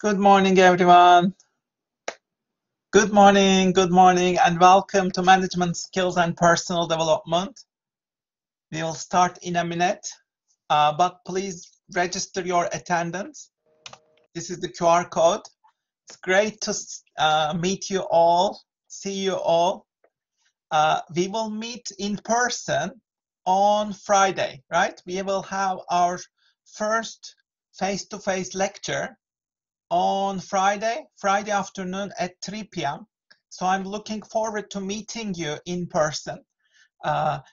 Good morning, everyone. Good morning, and welcome to Management Skills and Personal Development. We will start in a minute, but please register your attendance. This is the QR code. It's great to meet you all, see you all. We will meet in person on Friday, right? We will have our first face-to-face lecture on Friday afternoon at 3 p.m. So I'm looking forward to meeting you in person.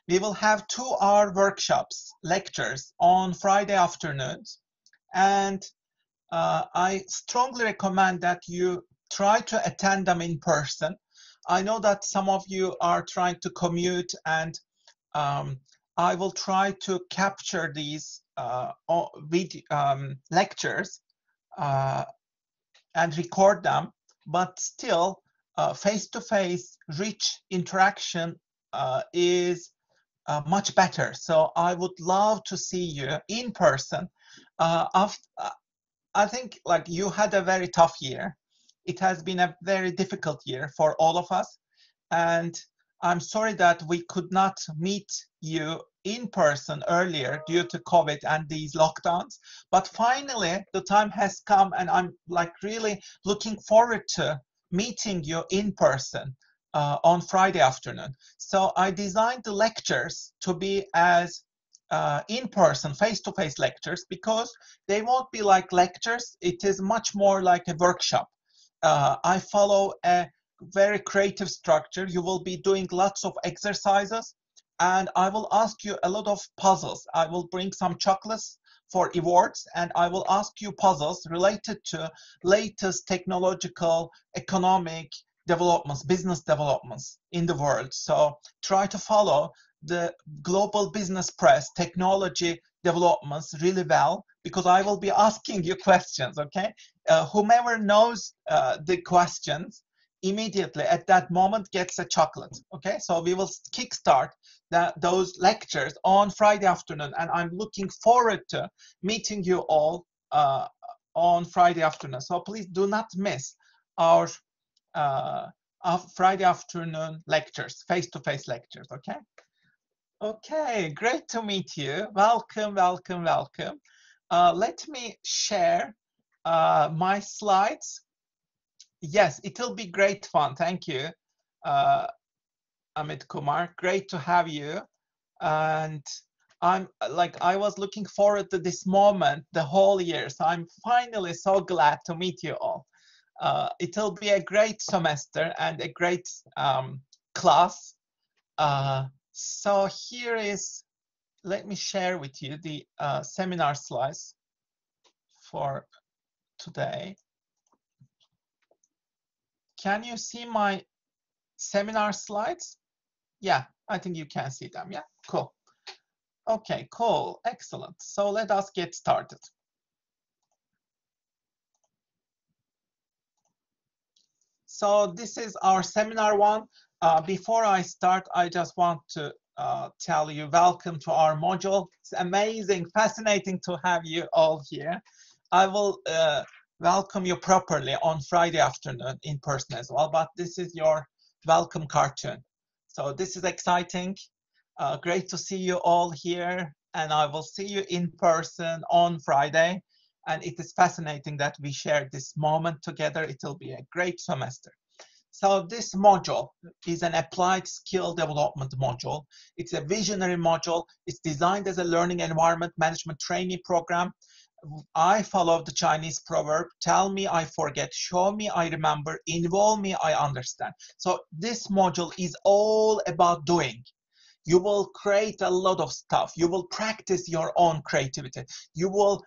We will have 2-hour workshops, lectures on Friday afternoons. And I strongly recommend that you try to attend them in person. I know that some of you are trying to commute, and I will try to capture these lectures and record them, but still face-to-face rich interaction is much better. So I would love to see you in person. I think like you had a very tough year. It has been a very difficult year for all of us. And I'm sorry that we could not meet you in person earlier due to COVID and these lockdowns. But finally, the time has come, and I'm like really looking forward to meeting you in person on Friday afternoon. So I designed the lectures to be as in-person, face-to-face lectures, because they won't be like lectures. It is much more like a workshop. I follow a very creative structure. You will be doing lots of exercises, and I will ask you a lot of puzzles. I will bring some chocolates for awards, and I will ask you puzzles related to latest technological, economic developments, business developments in the world. So try to follow the global business press, technology developments really well, because I will be asking you questions, okay? Whomever knows the questions immediately at that moment gets a chocolate, okay? So we will kickstart those lectures on Friday afternoon, and I'm looking forward to meeting you all on Friday afternoon. So please do not miss our Friday afternoon lectures, face-to-face lectures, okay? Okay, great to meet you. Welcome, welcome, welcome. Let me share my slides. Yes, it'll be great fun. Thank you, Amit Kumar. Great to have you. And I was looking forward to this moment the whole year. So I'm finally so glad to meet you all. It'll be a great semester and a great class. So here is, let me share with you the seminar slides for today. Can you see my seminar slides? Yeah, I think you can see them. Yeah, cool. Okay, cool, excellent. So let us get started. So this is our seminar one. Before I start, I just want to tell you welcome to our module. It's amazing, fascinating to have you all here. I will welcome you properly on Friday afternoon in person as well, but this is your welcome cartoon. So this is exciting. Great to see you all here, and I will see you in person on Friday. And it is fascinating that we share this moment together. It will be a great semester. So this module is an applied skill development module. It's a visionary module. It's designed as a learning environment management training program. I follow the Chinese proverb, tell me I forget, show me I remember, involve me I understand. So this module is all about doing. You will create a lot of stuff. You will practice your own creativity. You will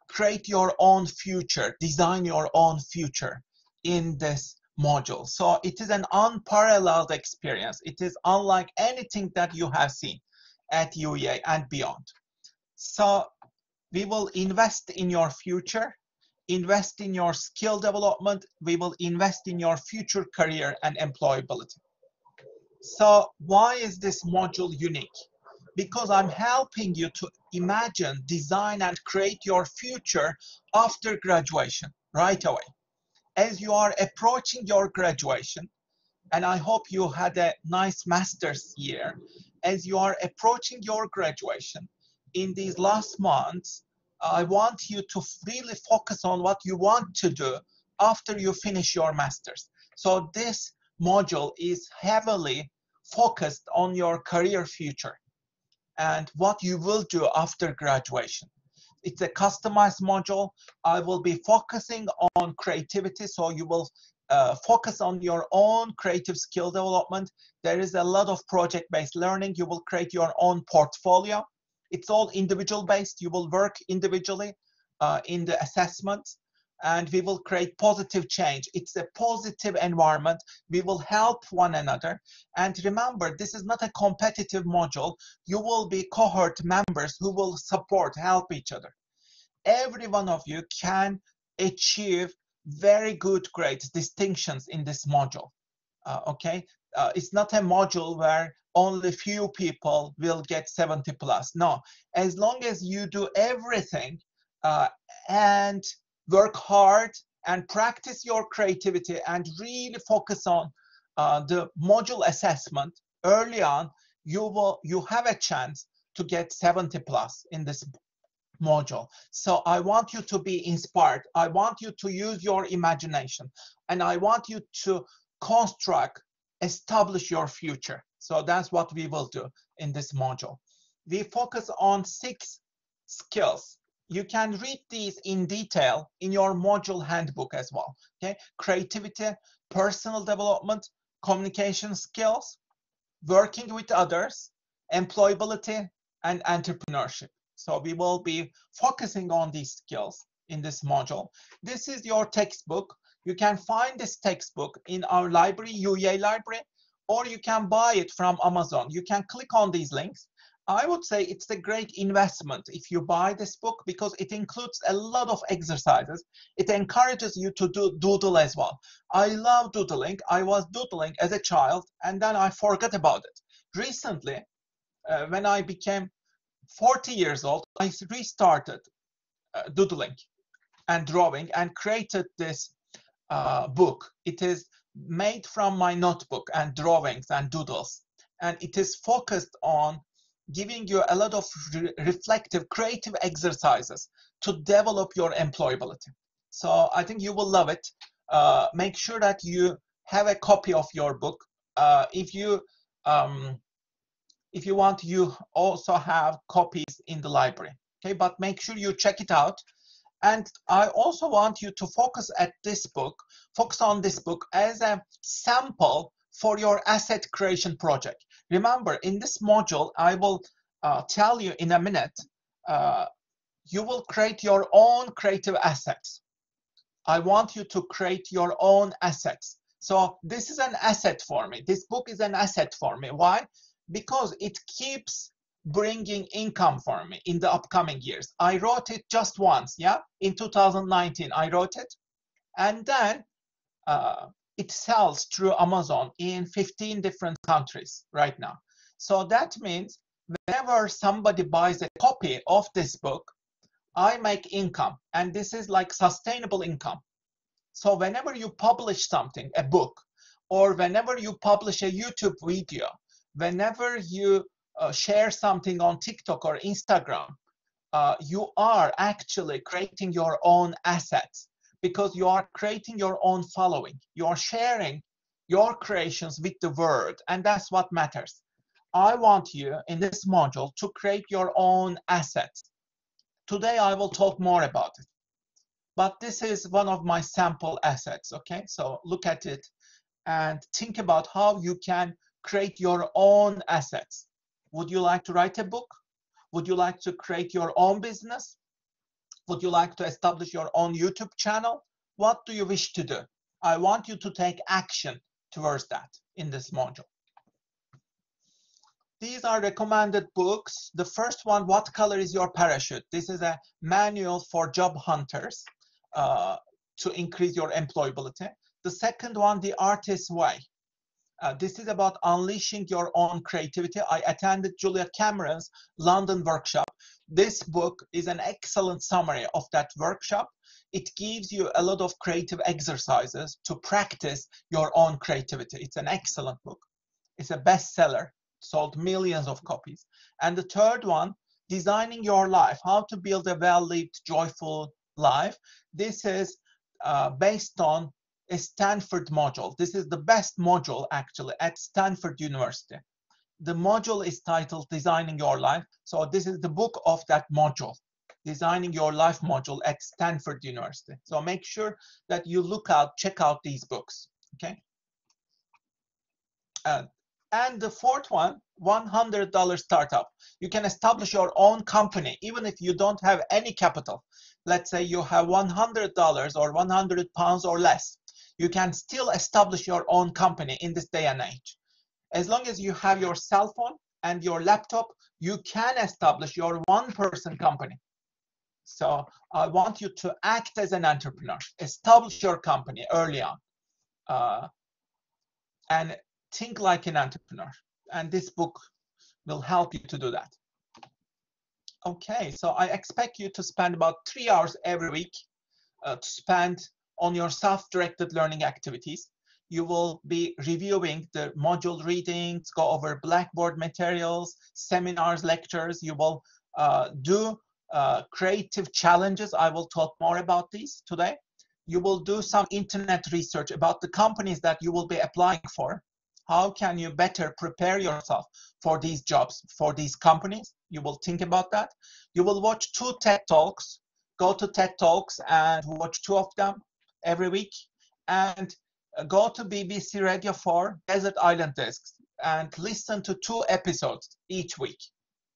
create your own future, design your own future in this module. So it is an unparalleled experience. It is unlike anything that you have seen at UEA and beyond. So we will invest in your future, invest in your skill development. We will invest in your future career and employability. So why is this module unique? Because I'm helping you to imagine, design, and create your future after graduation, right away. As you are approaching your graduation, and I hope you had a nice master's year, as you are approaching your graduation in these last months, I want you to really focus on what you want to do after you finish your master's. So this module is heavily focused on your career future and what you will do after graduation. It's a customized module. I will be focusing on creativity, so you will focus on your own creative skill development. There is a lot of project-based learning. You will create your own portfolio. It's all individual-based. You will work individually in the assessments, and we will create positive change. It's a positive environment. We will help one another. And remember, this is not a competitive module. You will be cohort members who will support, help each other. Every one of you can achieve very good grades, distinctions in this module. Okay, it's not a module where only few people will get 70 plus. No, as long as you do everything and work hard and practice your creativity and really focus on the module assessment early on, you have a chance to get 70 plus in this module. So I want you to be inspired. I want you to use your imagination, and I want you to construct, establish your future. So that's what we will do in this module. We focus on 6 skills. You can read these in detail in your module handbook as well. Okay, creativity, personal development, communication skills, working with others, employability, and entrepreneurship. So we will be focusing on these skills in this module. This is your textbook. You can find this textbook in our library, UEA library, or you can buy it from Amazon. You can click on these links. I would say it's a great investment if you buy this book, because it includes a lot of exercises. It encourages you to doodle as well. I love doodling. I was doodling as a child, and then I forgot about it. Recently, when I became 40 years old, I restarted doodling and drawing and created this book. It is made from my notebook and drawings and doodles, and it is focused on giving you a lot of reflective, creative exercises to develop your employability. So I think you will love it. Make sure that you have a copy of your book. If you want, you also have copies in the library. Okay, but make sure you check it out. And I also want you to focus on this book as a sample for your asset creation project. Remember, in this module, I will tell you in a minute, you will create your own creative assets. I want you to create your own assets. So this is an asset for me. This book is an asset for me. Why? Because it keeps bringing income for me in the upcoming years. I wrote it just once, yeah? In 2019, I wrote it. And then it sells through Amazon in 15 different countries right now. So that means whenever somebody buys a copy of this book, I make income. And this is like sustainable income. So whenever you publish something, a book, or whenever you publish a YouTube video, whenever you share something on TikTok or Instagram, you are actually creating your own assets, because you are creating your own following. You are sharing your creations with the world, and that's what matters. I want you in this module to create your own assets. Today I will talk more about it, but this is one of my sample assets, okay? So look at it and think about how you can create your own assets. Would you like to write a book? Would you like to create your own business? Would you like to establish your own YouTube channel? What do you wish to do? I want you to take action towards that in this module. These are recommended books. The first one, What Color is Your Parachute? This is a manual for job hunters to increase your employability. The second one, The Artist's Way. This is about unleashing your own creativity. I attended Julia Cameron's London workshop. This book is an excellent summary of that workshop. It gives you a lot of creative exercises to practice your own creativity. It's an excellent book. It's a bestseller, sold millions of copies. And the third one, Designing Your Life, How to Build a Well-Lived, Joyful Life. This is based on a Stanford module. This is the best module actually at Stanford University. The module is titled Designing Your Life. So this is the book of that module, Designing Your Life module at Stanford University. So make sure that you check out these books, okay? And the fourth one, $100 startup. You can establish your own company, even if you don't have any capital. Let's say you have $100 or 100 pounds or less. You can still establish your own company in this day and age. As long as you have your cell phone and your laptop, you can establish your one-person company. So I want you to act as an entrepreneur, establish your company early on, and think like an entrepreneur. And this book will help you to do that. Okay, so I expect you to spend about 3 hours every week to spend on your self-directed learning activities. You will be reviewing the module readings, go over Blackboard materials, seminars, lectures. You will do creative challenges. I will talk more about these today. You will do some internet research about the companies that you will be applying for. How can you better prepare yourself for these jobs, for these companies? You will think about that. You will watch 2 TED Talks. Go to TED Talks and watch 2 of them every week. And go to BBC Radio 4 Desert Island Discs and listen to 2 episodes each week.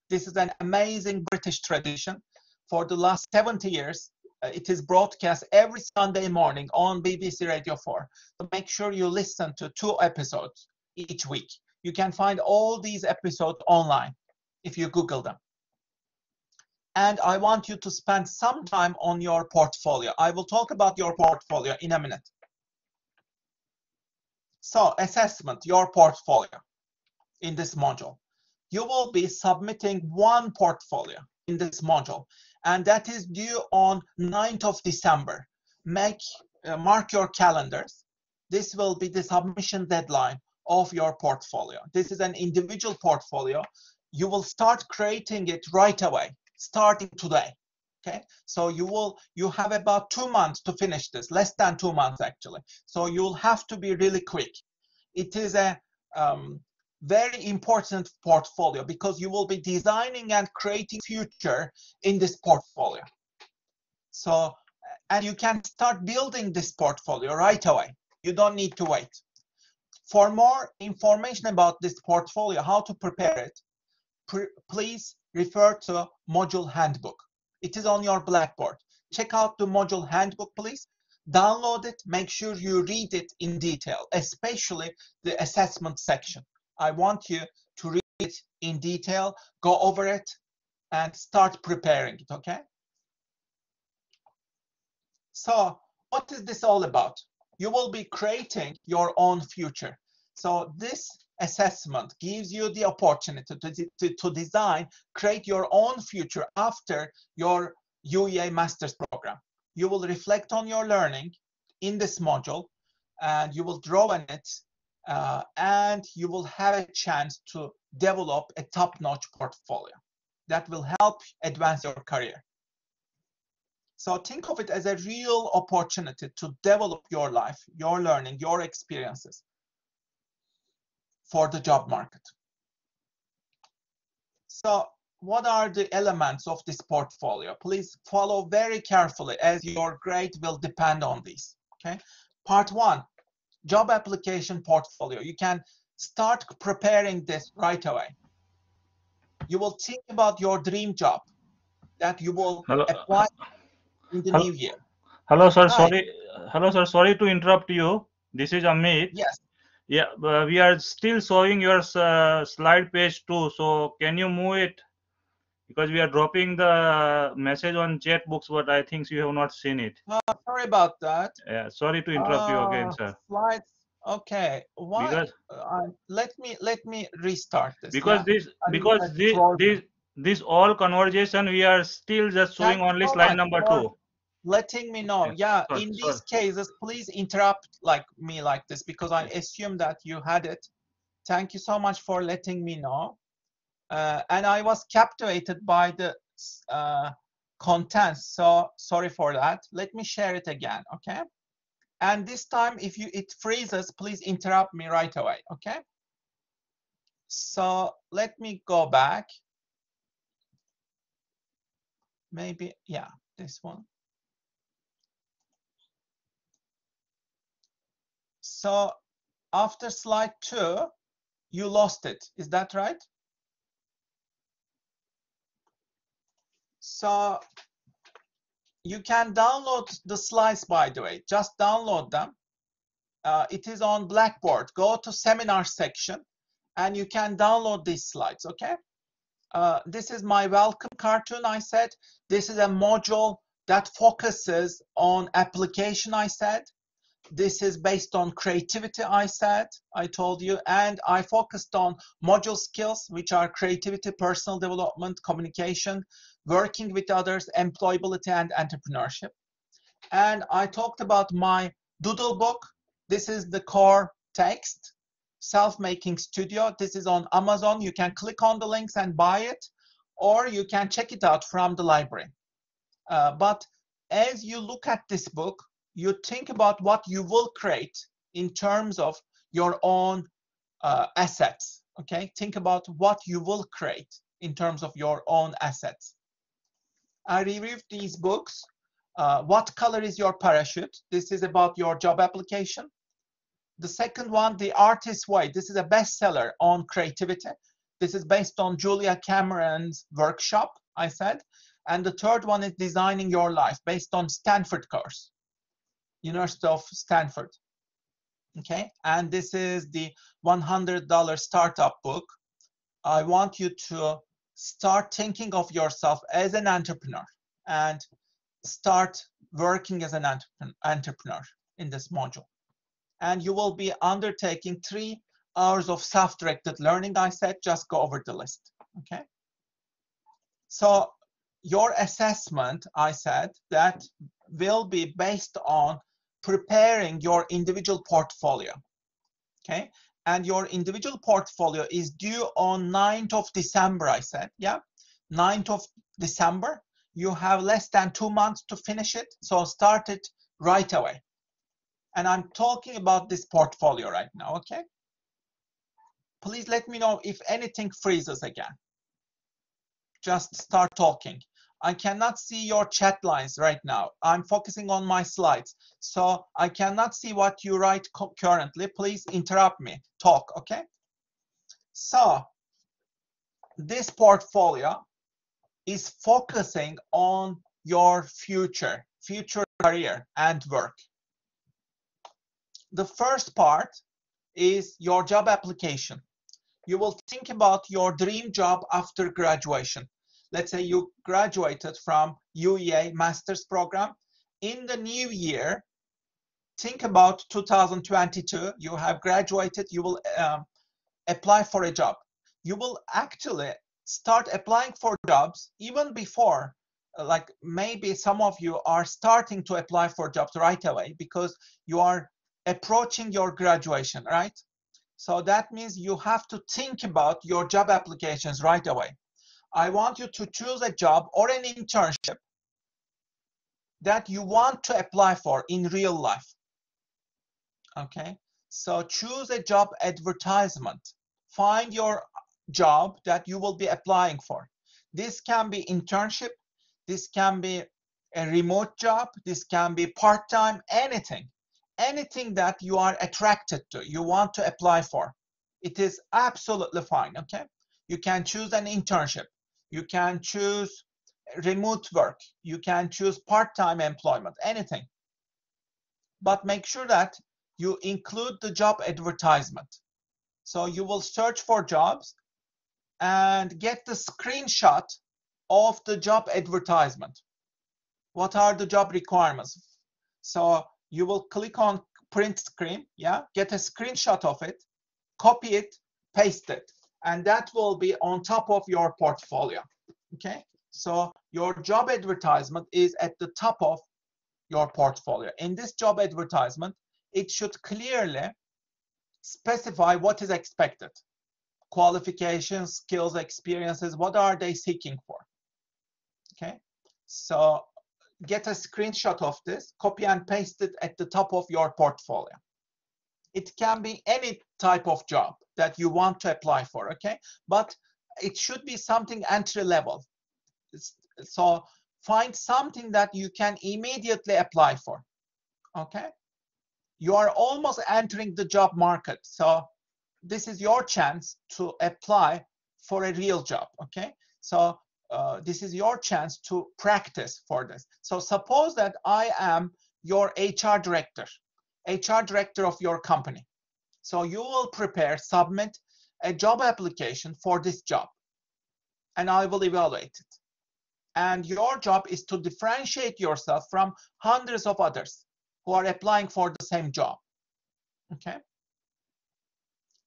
This is an amazing British tradition. For the last 70 years, it is broadcast every Sunday morning on BBC Radio 4. So make sure you listen to 2 episodes each week. You can find all these episodes online if you Google them. And I want you to spend some time on your portfolio. I will talk about your portfolio in a minute. So, assessment, your portfolio in this module. You will be submitting 1 portfolio in this module, and that is due on 9th of December. Mark your calendars. This will be the submission deadline of your portfolio. This is an individual portfolio. You will start creating it right away, starting today. Okay, so you have about 2 months to finish this, less than 2 months actually. So you'll have to be really quick. It is a very important portfolio because you will be designing and creating future in this portfolio. So, and you can start building this portfolio right away. You don't need to wait. For more information about this portfolio, how to prepare it, please refer to Module Handbook. It is on your Blackboard. Check out the Module Handbook, please. Download it. Make sure you read it in detail, especially the assessment section. I want you to read it in detail, go over it, and start preparing it, okay? So what is this all about? You will be creating your own future. So this assessment gives you the opportunity to design, create your own future after your UEA Master's Program. You will reflect on your learning in this module, and you will draw on it, and you will have a chance to develop a top-notch portfolio that will help advance your career. So think of it as a real opportunity to develop your life, your learning, your experiences for the job market. So what are the elements of this portfolio? Please follow very carefully as your grade will depend on these, okay? Part 1, job application portfolio. You can start preparing this right away. You will think about your dream job that you will apply in the new year. Hello, sir. Hi. Sorry. Hello, sir. Sorry to interrupt you. This is Amit. Yes. Yeah, we are still showing your slide page 2. So can you move it? Because we are dropping the message on chat books, but I think you have not seen it. Sorry about that. Yeah, sorry to interrupt you again, sir. Slides. Okay. Why? Because Let me restart this. because Yeah. this all conversation we are still just showing Thank you only so slide much number for 2. letting me know. Okay. Yeah, Sorry, in sorry. these cases, please interrupt like me like this because I assume that you had it. Thank you so much for letting me know. And I was captivated by the contents, so sorry for that. Let me share it again, okay? And this time, if it freezes, please interrupt me right away, okay? So let me go back. Maybe, yeah, this one. So after slide 2, you lost it. Is that right? So you can download the slides, by the way. Just download them. It is on Blackboard. Go to seminar section and you can download these slides, okay? This is my welcome cartoon, I said. This is a module that focuses on application, I said. This is based on creativity, I said, I told you, and I focused on module skills, which are creativity, personal development, communication, working with others, employability, and entrepreneurship. And I talked about my doodle book. This is the core text, Self-Making Studio. This is on Amazon. You can click on the links and buy it, or you can check it out from the library. But as you look at this book, you think about what you will create in terms of your own assets, okay? Think about what you will create in terms of your own assets. I reviewed these books. What color is your parachute? This is about your job application. The second one, The Artist's Way. This is a bestseller on creativity. This is based on Julia Cameron's workshop, I said. And the third one is Designing Your Life, based on Stanford course, University of Stanford. Okay, and this is the $100 startup book. I want you to start thinking of yourself as an entrepreneur and start working as an entrepreneur in this module. And you will be undertaking 3 hours of self-directed learning, I said. Just go over the list, okay? So your assessment, I said, that will be based on preparing your individual portfolio, okay? And your individual portfolio is due on 9th of December, I said, yeah? 9th of December. You have less than 2 months to finish it, so start it right away. And I'm talking about this portfolio right now, okay? Please let me know if anything freezes again. Just start talking. I cannot see your chat lines right now. I'm focusing on my slides, so I cannot see what you write currently. Please interrupt me, talk, okay? So this portfolio is focusing on your future career and work. The first part is your job application. You will think about your dream job after graduation. Let's say you graduated from UEA master's program. In the new year, think about 2022. You have graduated, you will apply for a job. You will actually start applying for jobs even before, like maybe some of you are starting to apply for jobs right away because you are approaching your graduation, right? So that means you have to think about your job applications right away. I want you to choose a job or an internship that you want to apply for in real life. Okay, so choose a job advertisement. Find your job that you will be applying for. This can be internship, this can be a remote job, this can be part-time, anything that you are attracted to, you want to apply for. It is absolutely fine, okay? You can choose an internship, you can choose remote work, you can choose part-time employment, anything. But make sure that you include the job advertisement. So you will search for jobs and get the screenshot of the job advertisement. What are the job requirements? So you will click on print screen, yeah, get a screenshot of it, copy it, paste it, and that will be on top of your portfolio. Okay, so your job advertisement is at the top of your portfolio. In this job advertisement, it should clearly specify what is expected. Qualifications, skills, experiences, what are they seeking for? Okay, so get a screenshot of this, copy and paste it at the top of your portfolio. It can be any type of job that you want to apply for, okay? But it should be something entry level. So find something that you can immediately apply for, okay? You are almost entering the job market. So this is your chance to apply for a real job, okay? So this is your chance to practice for this. So suppose that I am your HR director of your company. So you will prepare, submit a job application for this job, and I will evaluate it. And your job is to differentiate yourself from hundreds of others who are applying for the same job, okay?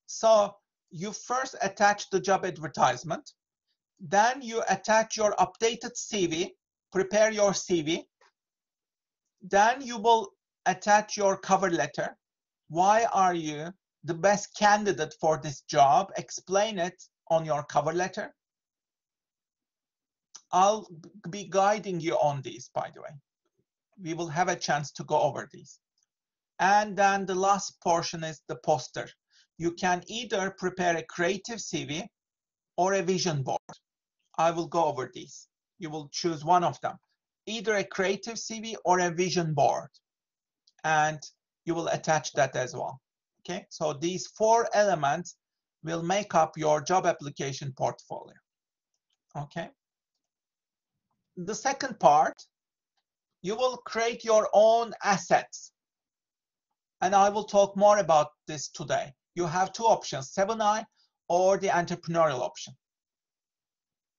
So you first attach the job advertisement, then you attach your updated CV, prepare your CV, then you will attach your cover letter. Why are you the best candidate for this job? Explain it on your cover letter. I'll be guiding you on these, by the way. We will have a chance to go over these. And then the last portion is the poster. You can either prepare a creative CV or a vision board. I will go over these. You will choose one of them, either a creative CV or a vision board, and you will attach that as well. Okay, so these 4 elements will make up your job application portfolio. Okay, the second part, you will create your own assets, and I will talk more about this today. You have 2 options, 7i or the entrepreneurial option.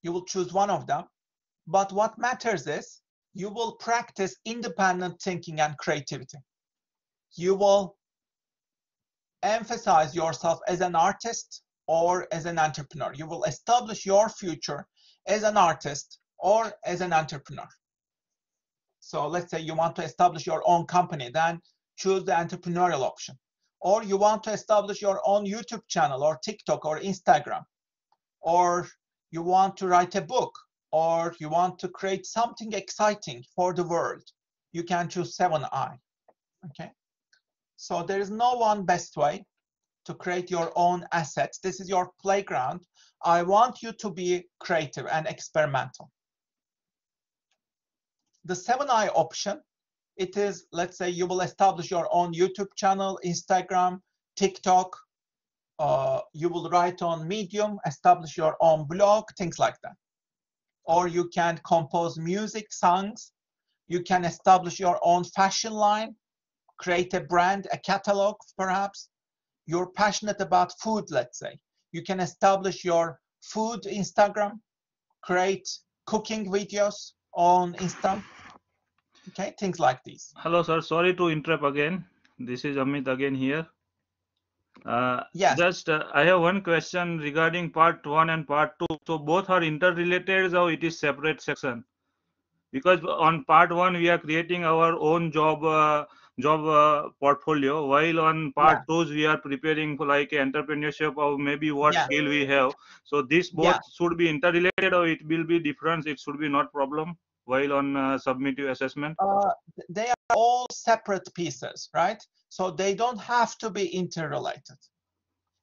You will choose one of them, but what matters is you will practice independent thinking and creativity. You will emphasize yourself as an artist or as an entrepreneur. You will establish your future as an artist or as an entrepreneur. So let's say you want to establish your own company, then choose the entrepreneurial option. Or you want to establish your own YouTube channel or TikTok or Instagram, or you want to write a book, or you want to create something exciting for the world, you can choose 7i. Okay, so there is no one best way to create your own assets. This is your playground. I want you to be creative and experimental. The 7i option, it is, let's say you will establish your own YouTube channel, Instagram, TikTok, you will write on Medium, establish your own blog, things like that. Or you can compose music, songs. You can establish your own fashion line, create a brand, a catalog perhaps. You're passionate about food, let's say. You can establish your food Instagram, create cooking videos on Instagram. Okay, things like these. Hello, sir. Sorry to interrupt again. This is Amit again here. Yes. Just I have one question regarding part 1 and part 2. So both are interrelated, or it is separate section? Because on part 1 we are creating our own job portfolio, while on part 2 we are preparing for like entrepreneurship or maybe what skill we have. So this both should be interrelated, or it will be different. It should be not problem while on submissive assessment. They are all separate pieces, right? So they don't have to be interrelated.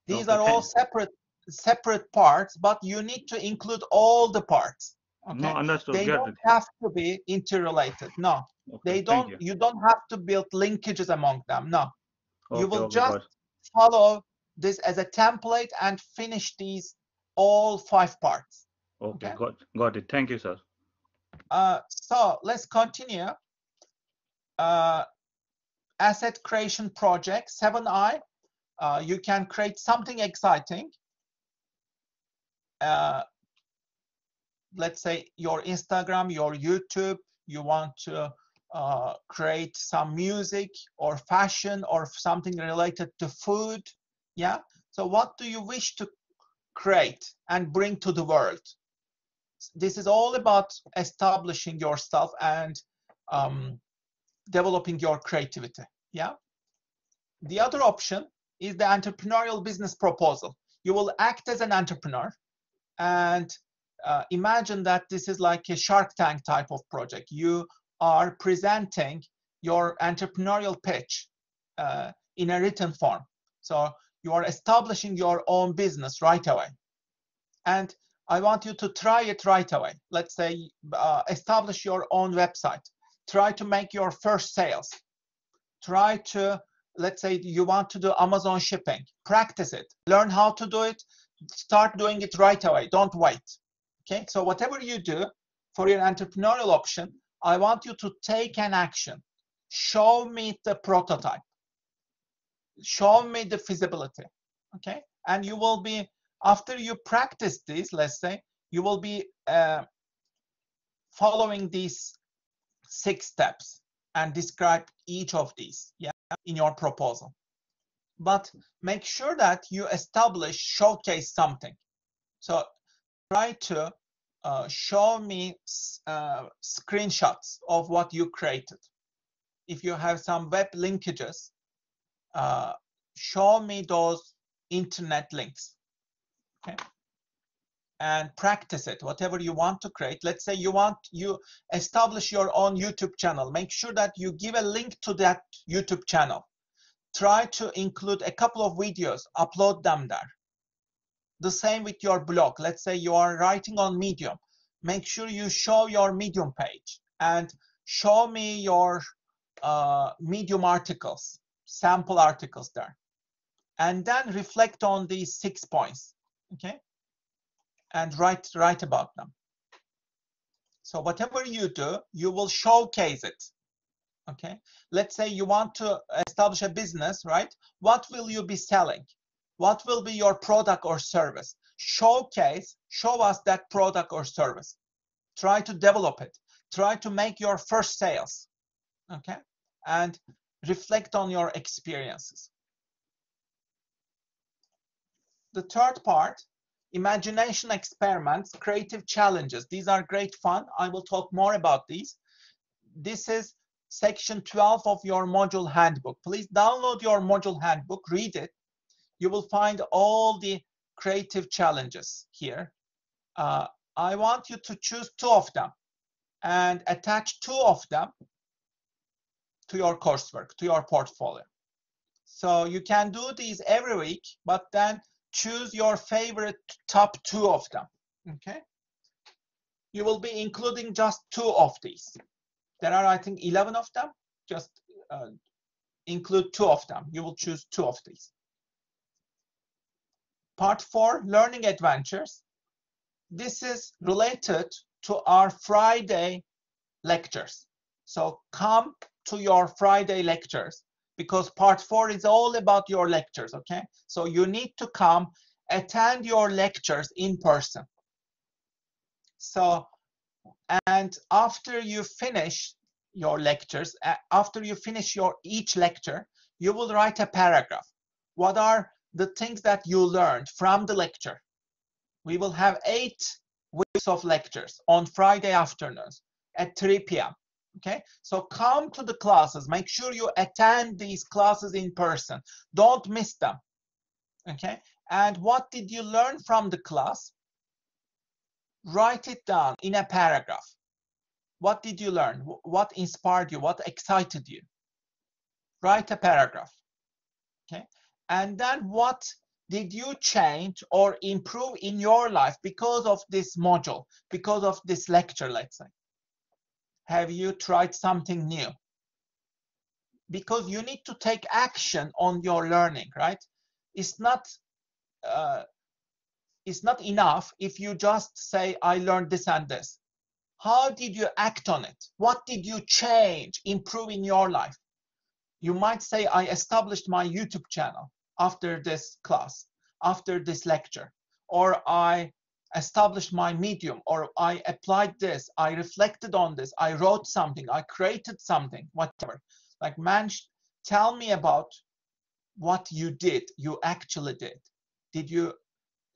These are all separate parts, but you need to include all the parts. Okay? No, understood. They don't have to be interrelated. No, they don't. You don't have to build linkages among them. No, you will just follow this as a template and finish these all 5 parts. Okay, got it. Thank you, sir. So let's continue. Asset creation project, 7i. You can create something exciting. Let's say your Instagram, your YouTube, you want to create some music or fashion or something related to food. Yeah. So what do you wish to create and bring to the world? This is all about establishing yourself and developing your creativity. Yeah. The other option is the entrepreneurial business proposal. You will act as an entrepreneur and imagine that this is like a Shark Tank type of project. You are presenting your entrepreneurial pitch in a written form. So you are establishing your own business right away. And I want you to try it right away. Let's say establish your own website. Try to make your first sales. Try to, let's say you want to do Amazon shipping. Practice it. Learn how to do it. Start doing it right away. Don't wait. Okay, so whatever you do for your entrepreneurial option, I want you to take an action. Show me the prototype. Show me the feasibility. Okay, and you will be, after you practice this, let's say, you will be following these 6 steps and describe each of these, yeah, in your proposal. But make sure that you establish, showcase something. So try to show me screenshots of what you created. If you have some web linkages, show me those internet links. Okay, and practice it. Whatever you want to create. Let's say you establish your own YouTube channel. Make sure that you give a link to that YouTube channel. Try to include a couple of videos, upload them there. The same with your blog. Let's say you are writing on Medium. Make sure you show your Medium page and show me your Medium articles, sample articles there. And then reflect on these 6 points, okay? And write about them. So whatever you do, you will showcase it, okay? Let's say you want to establish a business, right? What will you be selling? What will be your product or service? Showcase, show us that product or service. Try to develop it. Try to make your first sales, okay? And reflect on your experiences. The third part, imagination experiments, creative challenges. These are great fun. I will talk more about these. This is section 12 of your module handbook. Please download your module handbook, read it. You will find all the creative challenges here. I want you to choose 2 of them and attach 2 of them to your coursework, to your portfolio. So you can do these every week, but then choose your favorite top 2 of them, okay? You will be including just 2 of these. There are, I think, 11 of them. Just include 2 of them. You will choose 2 of these. Part 4, learning adventures. This is related to our Friday lectures. So come to your Friday lectures, because part 4 is all about your lectures, okay? So you need to come attend your lectures in person. So, and after you finish your lectures, after you finish each lecture, you will write a paragraph. What are the things that you learned from the lecture? We will have 8 weeks of lectures on Friday afternoons at 3 p.m. Okay, so come to the classes. Make sure you attend these classes in person. Don't miss them. Okay, and what did you learn from the class? Write it down in a paragraph. What did you learn? What inspired you? What excited you? Write a paragraph. Okay, and then what did you change or improve in your life because of this module, because of this lecture, let's say? Have you tried something new? Because you need to take action on your learning, right? It's not enough if you just say, I learned this and this. How did you act on it? What did you change, improve in your life? You might say, I established my YouTube channel after this class, after this lecture, or I established my Medium, or I applied this, I reflected on this, I wrote something, I created something, whatever. Like, man, tell me about what you did, you actually did. Did you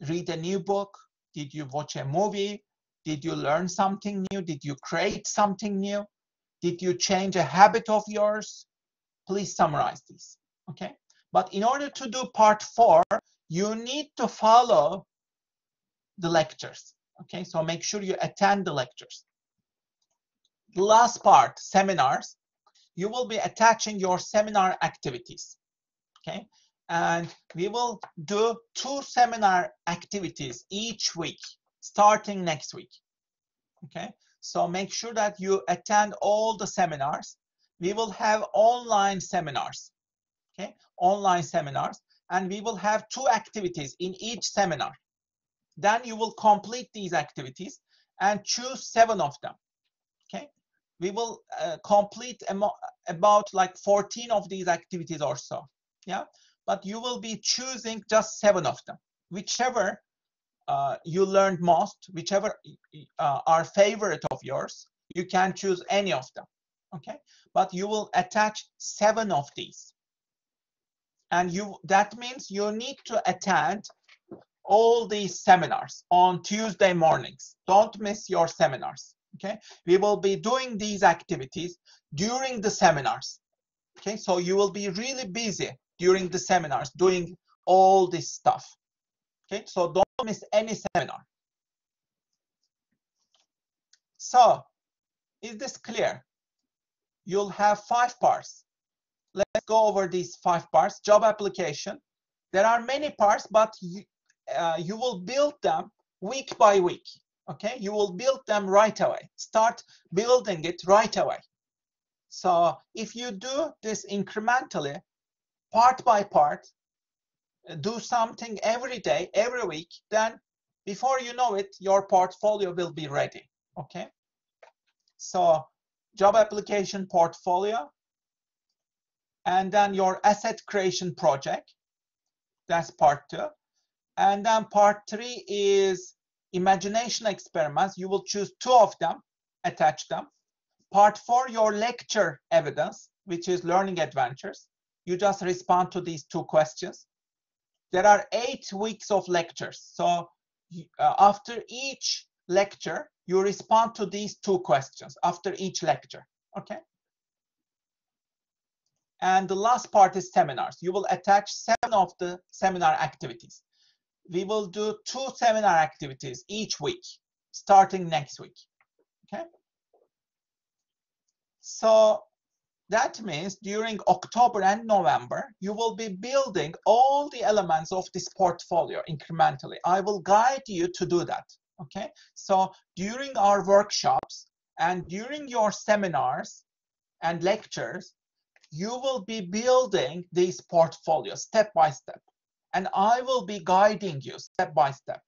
read a new book? Did you watch a movie? Did you learn something new? Did you create something new? Did you change a habit of yours? Please summarize these, okay? But in order to do part 4, you need to follow the lectures, okay? So make sure you attend the lectures. The last part, seminars, you will be attaching your seminar activities, okay? And we will do 2 seminar activities each week, starting next week, okay? So make sure that you attend all the seminars. We will have online seminars, okay? Online seminars, and we will have 2 activities in each seminar. Then you will complete these activities and choose 7 of them, okay? We will complete about like 14 of these activities or so, yeah? But you will be choosing just 7 of them. Whichever you learned most, whichever are favorite of yours, you can choose any of them, okay? But you will attach 7 of these. And that means you need to attend all these seminars on Tuesday mornings. Don't miss your seminars, okay? We will be doing these activities during the seminars, okay? So you will be really busy during the seminars doing all this stuff, okay? So don't miss any seminar. So is this clear? You'll have 5 parts. Let's go over these 5 parts. Job application. There are many parts, but you will build them week by week, okay? You will build them right away. Start building it right away. So if you do this incrementally, part by part, do something every day, every week, then before you know it, your portfolio will be ready, okay? So job application portfolio, and then your asset creation project, that's part 2. And then part 3 is imagination experiments. You will choose 2 of them, attach them. Part 4, your lecture evidence, which is learning adventures. You just respond to these 2 questions. There are 8 weeks of lectures. So after each lecture, you respond to these 2 questions after each lecture, okay? And the last part is seminars. You will attach 7 of the seminar activities. We will do 2 seminar activities each week, starting next week, okay? So that means during October and November, you will be building all the elements of this portfolio incrementally. I will guide you to do that, okay? So during our workshops and during your seminars and lectures, you will be building these portfolios step by step. And I will be guiding you step by step.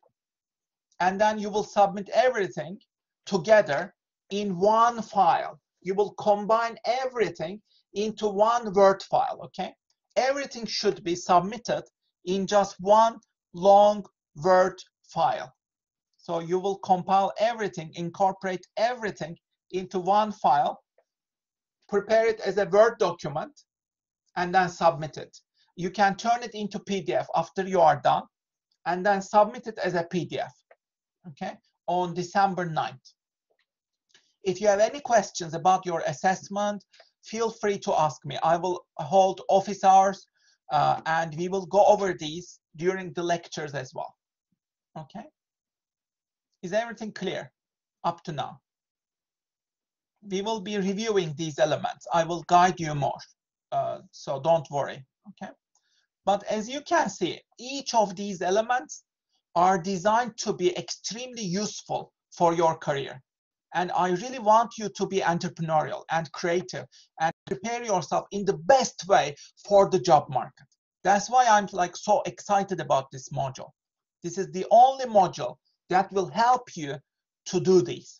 And then you will submit everything together in one file. You will combine everything into one Word file, okay? Everything should be submitted in just one long Word file. So you will compile everything, incorporate everything into one file, prepare it as a Word document, and then submit it. You can turn it into PDF after you are done, and then submit it as a PDF, okay, on December 9th. If you have any questions about your assessment, feel free to ask me. I will hold office hours, and we will go over these during the lectures as well, okay? Is everything clear up to now? We will be reviewing these elements. I will guide you more, so don't worry, okay? But as you can see, each of these elements are designed to be extremely useful for your career. And I really want you to be entrepreneurial and creative and prepare yourself in the best way for the job market. That's why I'm like so excited about this module. This is the only module that will help you to do this.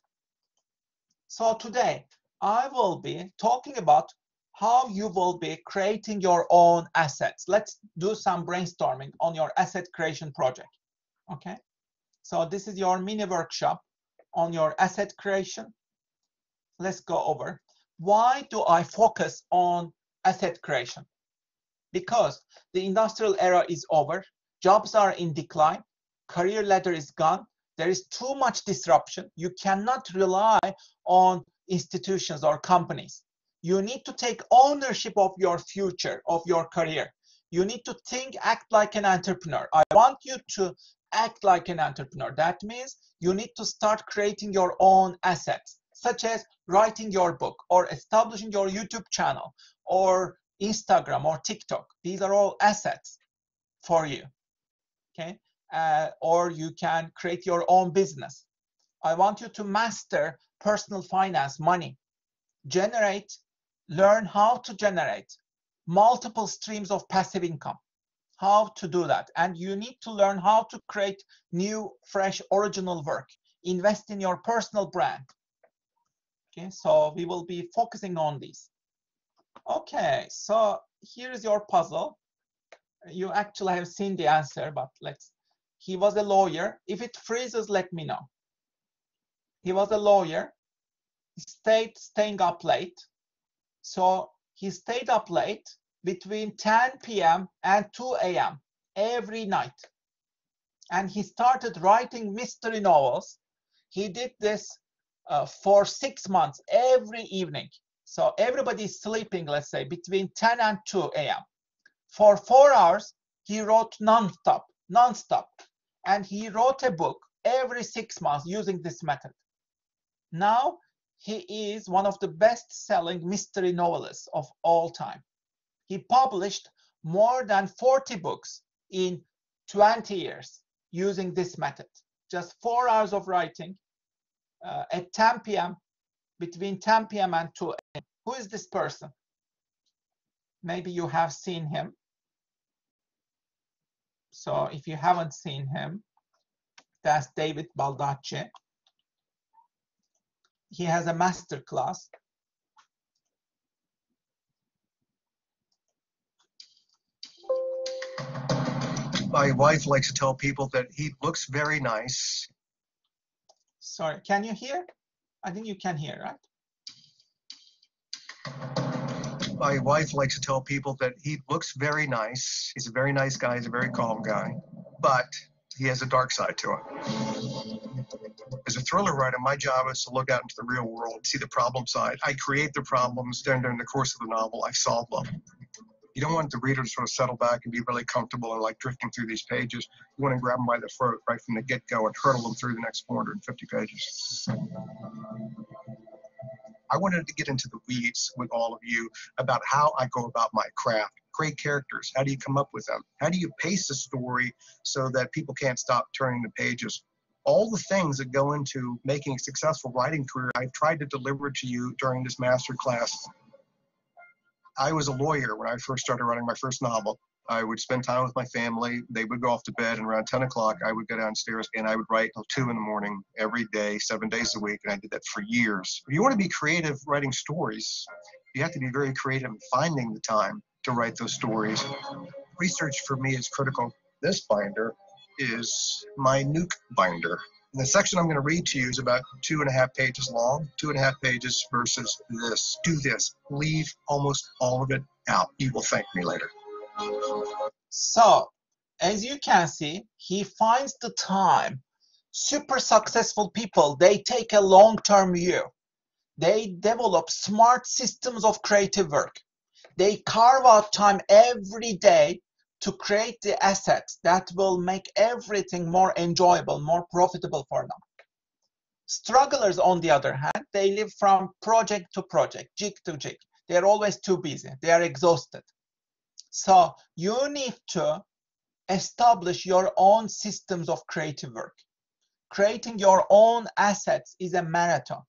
So today, I will be talking about how you will be creating your own assets. Let's do some brainstorming on your asset creation project, okay? So this is your mini workshop on your asset creation. Let's go over. Why do I focus on asset creation? Because the industrial era is over, jobs are in decline, career ladder is gone, There is too much disruption. You cannot rely on institutions or companies. You need to take ownership of your future, of your career. You need to think, act like an entrepreneur. I want you to act like an entrepreneur. That means you need to start creating your own assets, such as writing your book or establishing your YouTube channel or Instagram or TikTok. These are all assets for you, okay? Or you can create your own business. I want you to master personal finance, money, learn how to generate multiple streams of passive income, how to do that. And you need to learn how to create new, fresh, original work. Invest in your personal brand. Okay, so we will be focusing on these. Okay, so here is your puzzle. You actually have seen the answer, but he was a lawyer. If it freezes, let me know. He was a lawyer, staying up late. So he stayed up late between 10 p.m. and 2 a.m. every night. And he started writing mystery novels. He did this for 6 months, every evening. So everybody's sleeping, let's say, between 10 and 2 a.m. For 4 hours, he wrote non-stop. And he wrote a book every 6 months using this method. Now, he is one of the best-selling mystery novelists of all time. He published more than 40 books in 20 years using this method. Just 4 hours of writing at 10 p.m., between 10 p.m. and 2 a.m. Who is this person? Maybe you have seen him. So if you haven't seen him, that's David Baldacci. He has a master class. My wife likes to tell people that he looks very nice. Sorry, can you hear? I think you can hear, right? My wife likes to tell people that he looks very nice. He's a very nice guy. He's a very calm guy. But he has a dark side to him. As a thriller writer, my job is to look out into the real world, see the problem side. I create the problems, then during the course of the novel, I solve them. You don't want the reader to sort of settle back and be really comfortable and like drifting through these pages. You want to grab them by the throat right from the get-go and hurdle them through the next 450 pages. I wanted to get into the weeds with all of you about how I go about my craft. Great characters. How do you come up with them? How do you pace a story so that people can't stop turning the pages? All the things that go into making a successful writing career, I've tried to deliver to you during this master class. I was a lawyer when I first started writing my first novel. I would spend time with my family. They would go off to bed, and around 10 o'clock, I would go downstairs, and I would write till 2 in the morning every day, 7 days a week, and I did that for years. If you want to be creative writing stories, you have to be very creative in finding the time to write those stories. Research for me is critical. This binder is my nuke binder. And the section I'm going to read to you is about 2.5 pages long, 2.5 pages versus this. Do this. Leave almost all of it out. You will thank me later. So, as you can see, he finds the time. Super successful people, they take a long-term view. They develop smart systems of creative work. They carve out time every day to create the assets that will make everything more enjoyable, more profitable for them. Strugglers, on the other hand, they live from project to project, jig to jig. They're always too busy. They are exhausted. So you need to establish your own systems of creative work. Creating your own assets is a marathon.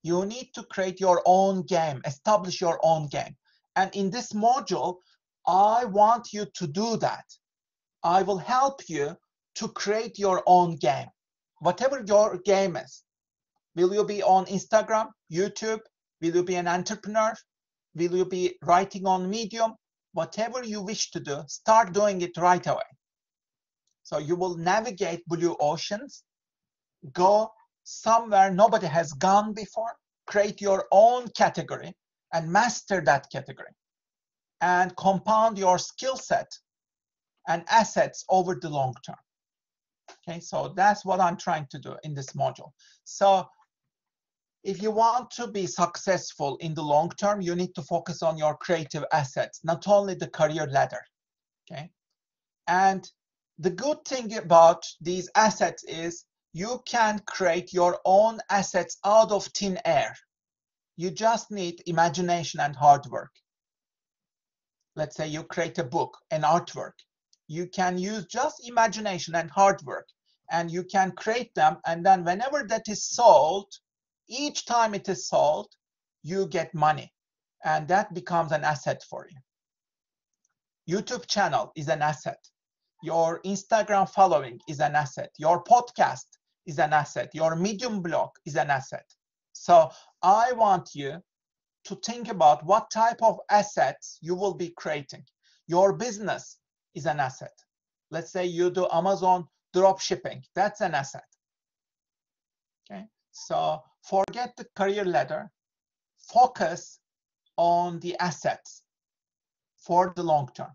You need to create your own game, establish your own game. And in this module, I want you to do that. I will help you to create your own game. Whatever your game is. Will you be on Instagram, YouTube? Will you be an entrepreneur? Will you be writing on Medium? Whatever you wish to do, start doing it right away. So you will navigate blue oceans, go somewhere nobody has gone before, create your own category and master that category and compound your skill set and assets over the long term. Okay, so that's what I'm trying to do in this module. So if you want to be successful in the long term, you need to focus on your creative assets, not only the career ladder. Okay, and the good thing about these assets is you can create your own assets out of thin air. You just need imagination and hard work. Let's say you create a book, an artwork. You can use just imagination and hard work, and you can create them, and then whenever that is sold, each time it is sold, you get money, and that becomes an asset for you. YouTube channel is an asset. Your Instagram following is an asset. Your podcast is an asset. Your Medium blog is an asset. So I want you to think about what type of assets you will be creating. Your business is an asset. Let's say you do Amazon drop shipping. That's an asset. Okay, so forget the career ladder. Focus on the assets for the long term,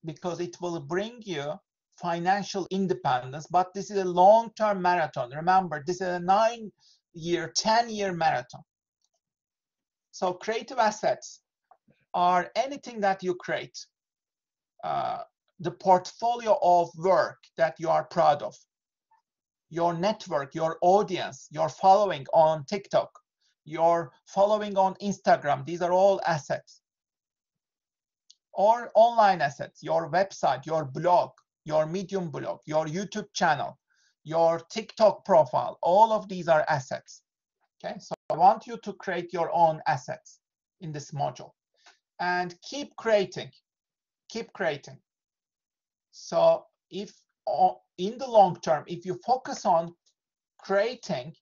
because it will bring you financial independence. But this is a long-term marathon. Remember, this is a 9-year, 10-year marathon. So creative assets are anything that you create, the portfolio of work that you are proud of, your network, your audience, your following on TikTok, your following on Instagram. These are all assets. Or online assets, your website, your blog, your Medium blog, your YouTube channel, your TikTok profile. All of these are assets. Okay, so I want you to create your own assets in this module and keep creating, keep creating. So if in the long term, if you focus on creating,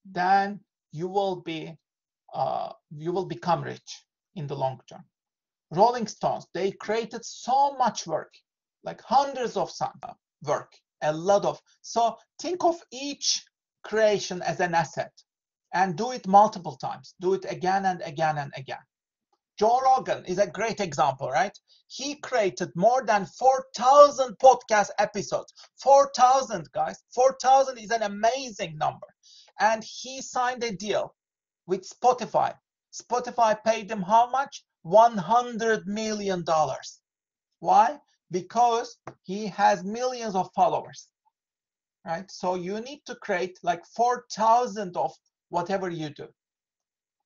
then you will become rich in the long term. Rolling Stones, they created so much work, like hundreds of work, a lot of. So think of each creation as an asset and do it multiple times. Do it again and again and again. Joe Rogan is a great example, right? He created more than 4,000 podcast episodes. 4,000, guys. 4,000 is an amazing number. And he signed a deal with Spotify. Spotify paid him how much? $100 million. Why? Because he has millions of followers, right? So you need to create like 4,000 of whatever you do.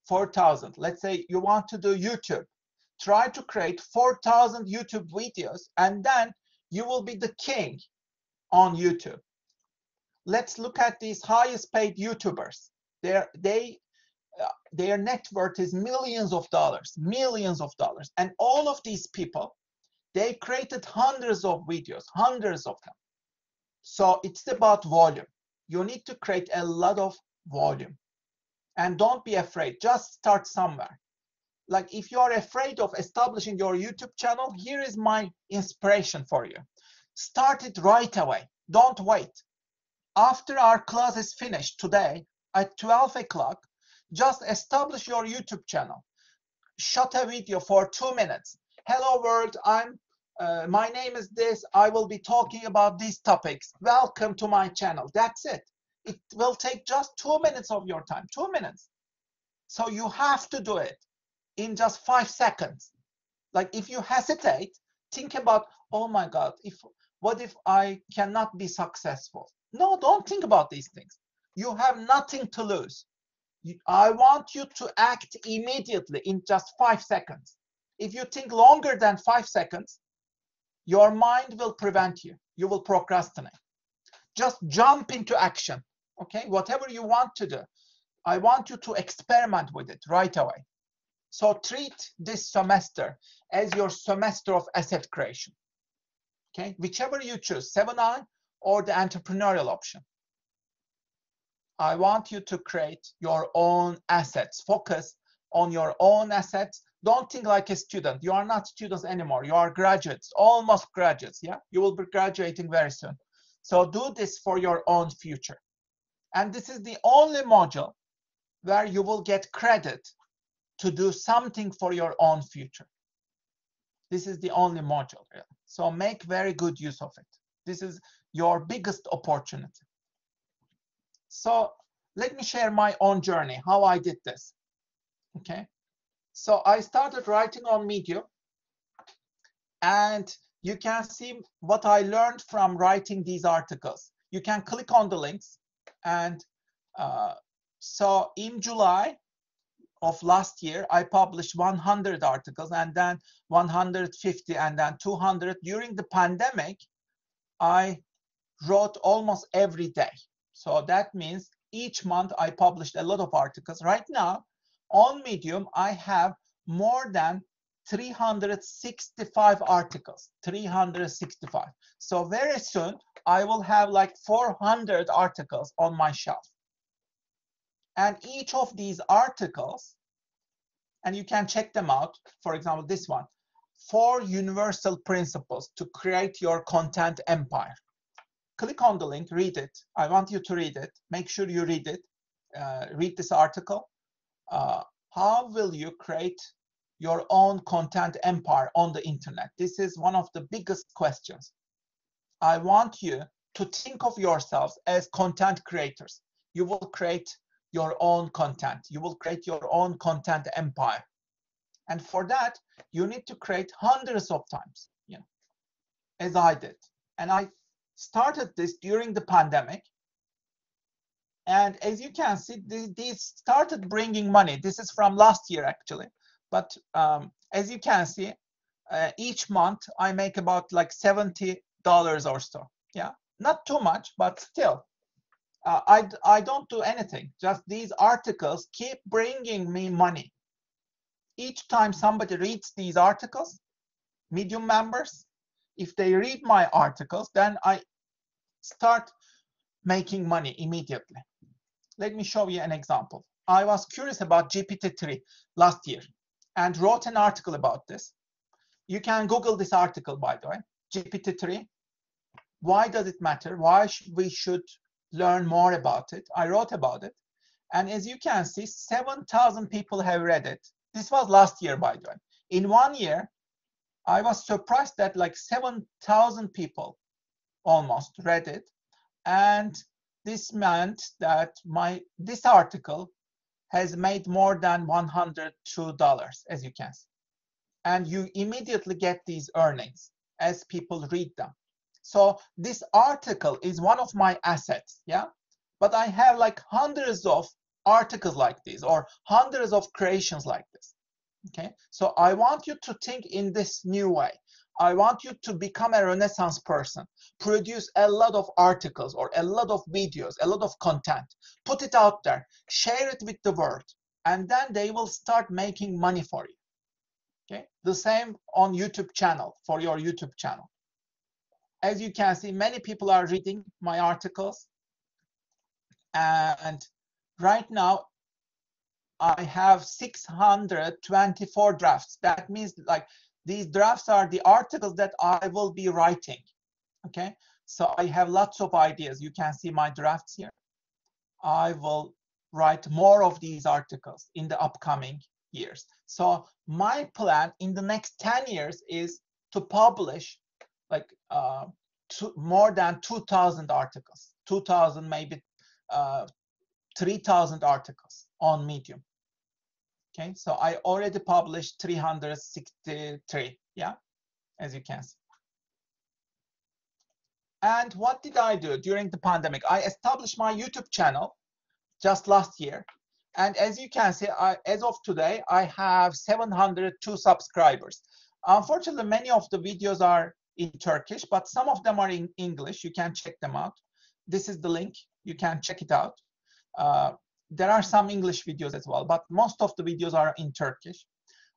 4,000. Let's say you want to do YouTube. Try to create 4,000 YouTube videos, and then you will be the king on YouTube. Let's look at these highest paid YouTubers. Their net worth is millions of dollars. And all of these people, they created hundreds of videos, hundreds of them. So it's about volume. You need to create a lot of volume. And don't be afraid, just start somewhere. Like if you are afraid of establishing your YouTube channel, here is my inspiration for you. Start it right away. Don't wait. After our class is finished today at 12 o'clock, just establish your YouTube channel. Shot a video for 2 minutes. Hello world, my name is this. I will be talking about these topics. Welcome to my channel. That's it. It will take just 2 minutes of your time. 2 minutes. So you have to do it in just 5 seconds. Like if you hesitate, think about, oh my God, what if I cannot be successful? No, don't think about these things. You have nothing to lose. I want you to act immediately in just 5 seconds. If you think longer than 5 seconds, your mind will prevent you. You will procrastinate. Just jump into action, okay? Whatever you want to do, I want you to experiment with it right away. So treat this semester as your semester of asset creation, okay? Whichever you choose, 7i or the entrepreneurial option. I want you to create your own assets. Focus on your own assets. Don't think like a student. You are not students anymore. You are graduates, almost graduates. Yeah, you will be graduating very soon. So do this for your own future. And this is the only module where you will get credit to do something for your own future. This is the only module, really. So make very good use of it. This is your biggest opportunity. So let me share my own journey, how I did this. Okay. So I started writing on Medium, and you can see what I learned from writing these articles. You can click on the links, and so in July of last year, I published 100 articles, and then 150, and then 200. During the pandemic, I wrote almost every day. So that means each month I published a lot of articles. Right now, on Medium, I have more than 365 articles, 365. So very soon, I will have like 400 articles on my shelf. And each of these articles, and you can check them out, for example, this one, 4 universal principles to create your content empire. Click on the link, read it. I want you to read it. Make sure you read it. Read this article. How will you create your own content empire on the internet? This is one of the biggest questions. I want you to think of yourselves as content creators. You will create your own content. You will create your own content empire. And for that, you need to create hundreds of times, as I did. And I started this during the pandemic. And as you can see, these started bringing money. This is from last year, actually. But as you can see, each month I make about like $70 or so. Yeah, not too much, but still. I don't do anything. Just these articles keep bringing me money. Each time somebody reads these articles, Medium members, if they read my articles, then I start making money immediately. Let me show you an example. I was curious about GPT-3 last year and wrote an article about this. You can Google this article, by the way, GPT-3. Why does it matter? Why we should learn more about it? I wrote about it. And as you can see, 7,000 people have read it. This was last year, by the way. In 1 year, I was surprised that like 7,000 people almost read it. And this meant that this article has made more than $102, as you can see. And you immediately get these earnings as people read them. So this article is one of my assets, yeah? But I have like hundreds of articles like this, or hundreds of creations like this, okay? So I want you to think in this new way. I want you to become a Renaissance person, produce a lot of articles or a lot of videos, a lot of content, put it out there, share it with the world, and then they will start making money for you, okay? The same on YouTube channel, for your YouTube channel. As you can see, many people are reading my articles, and right now I have 624 drafts. That means like these drafts are the articles that I will be writing, okay? So I have lots of ideas. You can see my drafts here. I will write more of these articles in the upcoming years. So my plan in the next 10 years is to publish like more than 2,000 articles, 2,000, maybe 3,000 articles on Medium. Okay, so I already published 363, yeah, as you can see. And what did I do during the pandemic? I established my YouTube channel just last year. And as you can see, as of today, I have 702 subscribers. Unfortunately, many of the videos are in Turkish, but some of them are in English. You can check them out. This is the link. You can check it out. There are some English videos as well, but most of the videos are in Turkish.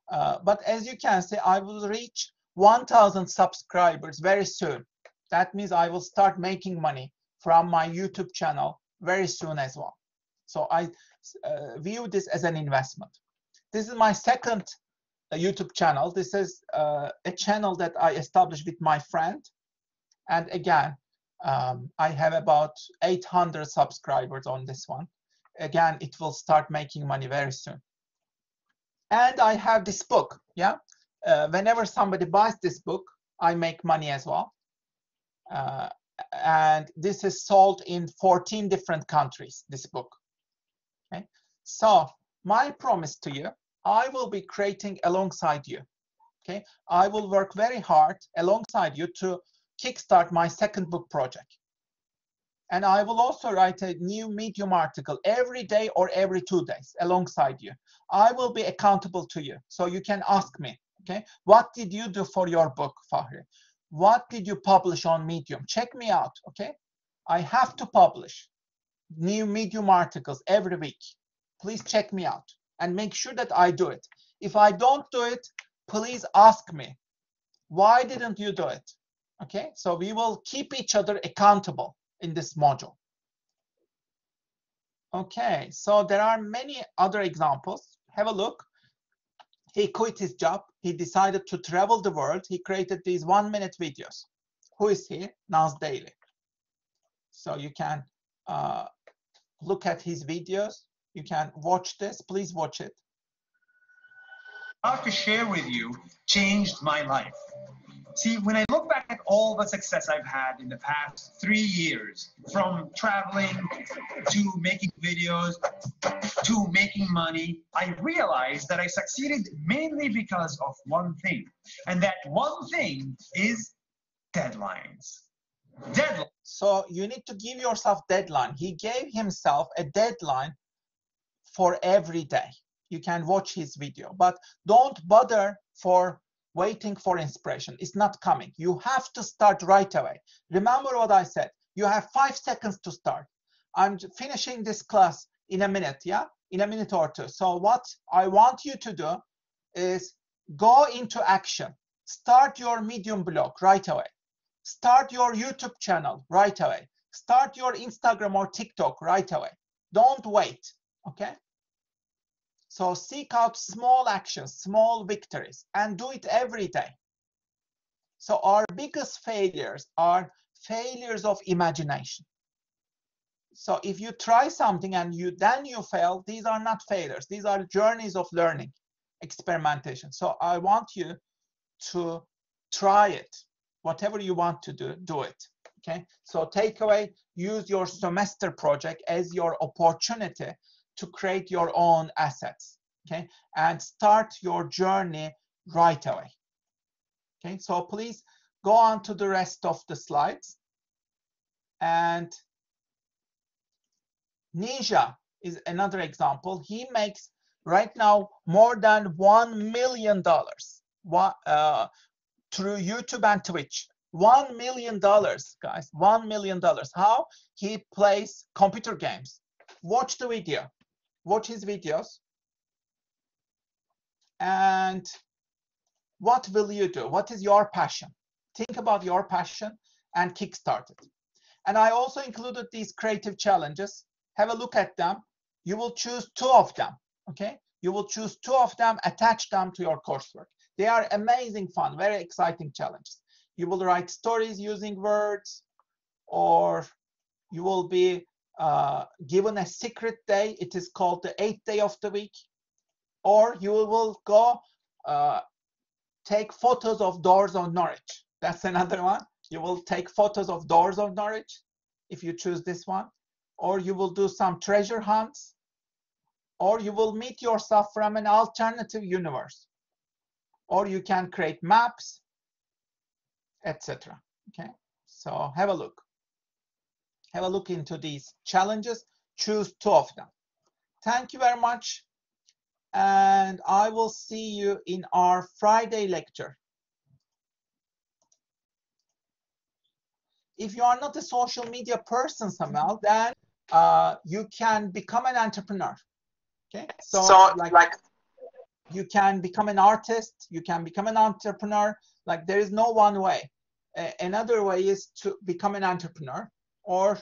But as you can see, I will reach 1,000 subscribers very soon. That means I will start making money from my YouTube channel very soon as well. So I view this as an investment. This is my second YouTube channel. This is a channel that I established with my friend. And again, I have about 800 subscribers on this one. Again, it will start making money very soon. And I have this book, yeah? Whenever somebody buys this book, I make money as well. And this is sold in 14 different countries, this book. Okay, so my promise to you, I will be creating alongside you. Okay, I will work very hard alongside you to kickstart my second book project. And I will also write a new Medium article every day or every 2 days alongside you. I will be accountable to you. So you can ask me, okay, what did you do for your book, Fahri? What did you publish on Medium? Check me out, okay? I have to publish new Medium articles every week. Please check me out and make sure that I do it. If I don't do it, please ask me, why didn't you do it? Okay, so we will keep each other accountable in this module. Okay, so there are many other examples. Have a look. He quit his job. He decided to travel the world. He created these 1-minute videos. Who is he? Naz Daily. So you can look at his videos. You can watch this. Please watch it. I have to share with you changed my life. See, when I look back at all the success I've had in the past 3 years, from traveling to making videos to making money, I realized that I succeeded mainly because of one thing. And that one thing is deadlines. Deadlines. So you need to give yourself deadline. He gave himself a deadline for every day. You can watch his video, but don't bother for waiting for inspiration. It's not coming. You have to start right away. Remember what I said. You have 5 seconds to start. I'm finishing this class in a minute, yeah? In a minute or two. So what I want you to do is go into action. Start your Medium blog right away. Start your YouTube channel right away. Start your Instagram or TikTok right away. Don't wait, okay? So seek out small actions, small victories, and do it every day. So our biggest failures are failures of imagination. So if you try something and then you fail, these are not failures. These are journeys of learning, experimentation. So I want you to try it. Whatever you want to do it. Okay. So take away, use your semester project as your opportunity to create your own assets, okay, and start your journey right away. Okay, so please go on to the rest of the slides. And Nisha is another example. He makes right now more than $1 million through YouTube and Twitch. $1 million, guys, $1 million. How? He plays computer games. Watch the video. Watch his videos. And what will you do? What is your passion? Think about your passion and kickstart it. And I also included these creative challenges. Have a look at them. You will choose 2 of them, okay? You will choose 2 of them, attach them to your coursework. They are amazing fun, very exciting challenges. You will write stories using words, or you will be given a secret day. It is called the 8th day of the week. Or you will go take photos of doors of Norwich. That's another one. You will take photos of doors of Norwich if you choose this one. Or you will do some treasure hunts. Or you will meet yourself from an alternative universe. Or you can create maps, etc. Okay, so have a look. Have a look into these challenges. Choose 2 of them. Thank you very much. And I will see you in our Friday lecture. If you are not a social media person, Samuel, then you can become an entrepreneur. Okay, so like you can become an artist, you can become an entrepreneur. Like there is no one way. Another way is to become an entrepreneur, or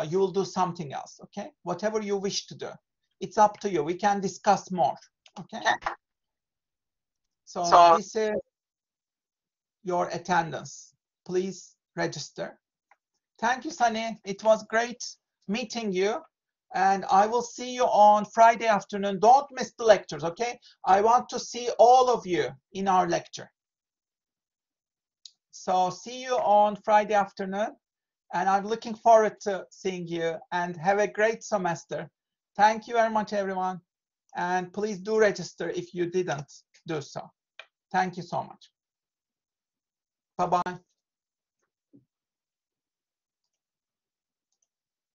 you will do something else. Okay, whatever you wish to do. It's up to you. We can discuss more. Okay. So this is your attendance. Please register. Thank you, Sunny. It was great meeting you. And I will see you on Friday afternoon. Don't miss the lectures, okay? I want to see all of you in our lecture. So see you on Friday afternoon. And I'm looking forward to seeing you, and have a great semester. Thank you very much, everyone. And please do register if you didn't do so. Thank you so much. Bye-bye.